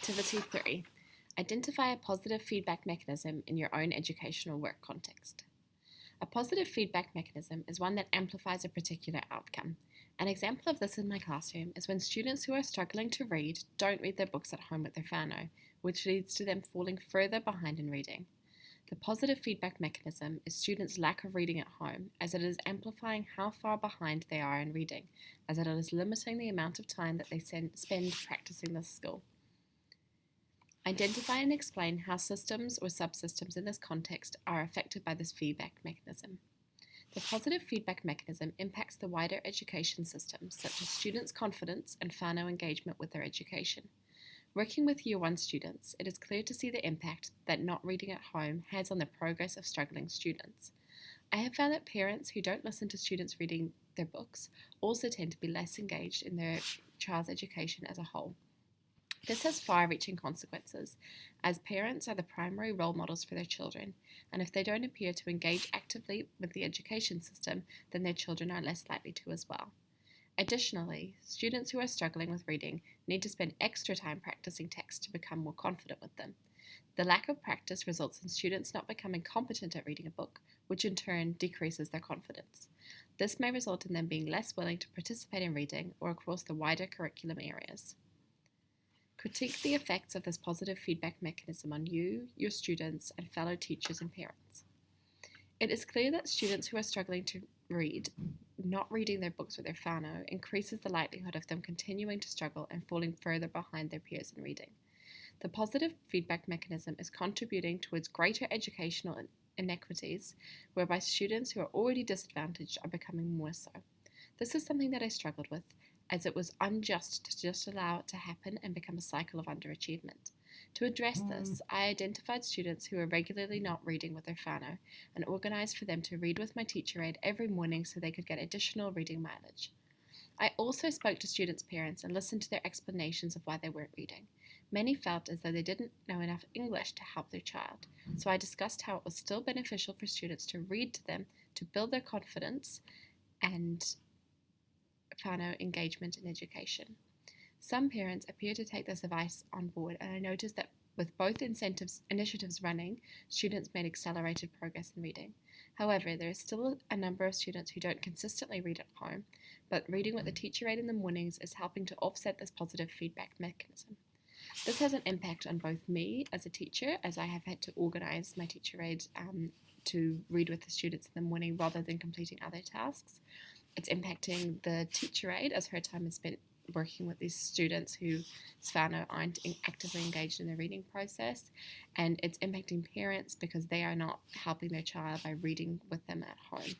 Activity 3. Identify a positive feedback mechanism in your own educational work context. A positive feedback mechanism is one that amplifies a particular outcome. An example of this in my classroom is when students who are struggling to read don't read their books at home with their whānau, which leads to them falling further behind in reading. The positive feedback mechanism is students' lack of reading at home, as it is amplifying how far behind they are in reading, as it is limiting the amount of time that they spend practicing this skill. Identify and explain how systems or subsystems in this context are affected by this feedback mechanism. The positive feedback mechanism impacts the wider education system, such as students' confidence and whānau engagement with their education. Working with Year 1 students, it is clear to see the impact that not reading at home has on the progress of struggling students. I have found that parents who don't listen to students reading their books also tend to be less engaged in their child's education as a whole. This has far-reaching consequences, as parents are the primary role models for their children, and if they don't appear to engage actively with the education system, then their children are less likely to as well. Additionally, students who are struggling with reading need to spend extra time practicing text to become more confident with them. The lack of practice results in students not becoming competent at reading a book, which in turn decreases their confidence. This may result in them being less willing to participate in reading or across the wider curriculum areas. Critique the effects of this positive feedback mechanism on you, your students, and fellow teachers and parents. It is clear that students who are struggling to read, not reading their books with their whānau, increases the likelihood of them continuing to struggle and falling further behind their peers in reading. The positive feedback mechanism is contributing towards greater educational inequities, whereby students who are already disadvantaged are becoming more so. This is something that I struggled with, as it was unjust to just allow it to happen and become a cycle of underachievement. To address this, I identified students who were regularly not reading with their whānau and organised for them to read with my teacher aide every morning so they could get additional reading mileage. I also spoke to students' parents and listened to their explanations of why they weren't reading. Many felt as though they didn't know enough English to help their child, so I discussed how it was still beneficial for students to read to them to build their confidence and whānau engagement in education. Some parents appear to take this advice on board, and I noticed that with both initiatives running, students made accelerated progress in reading. However, there is still a number of students who don't consistently read at home, but reading with the teacher aide in the mornings is helping to offset this positive feedback mechanism. This has an impact on both me as a teacher, as I have had to organise my teacher aide to read with the students in the morning rather than completing other tasks. It's impacting the teacher aide, as her time is spent working with these students whose whānau aren't actively engaged in the reading process, and it's impacting parents because they are not helping their child by reading with them at home.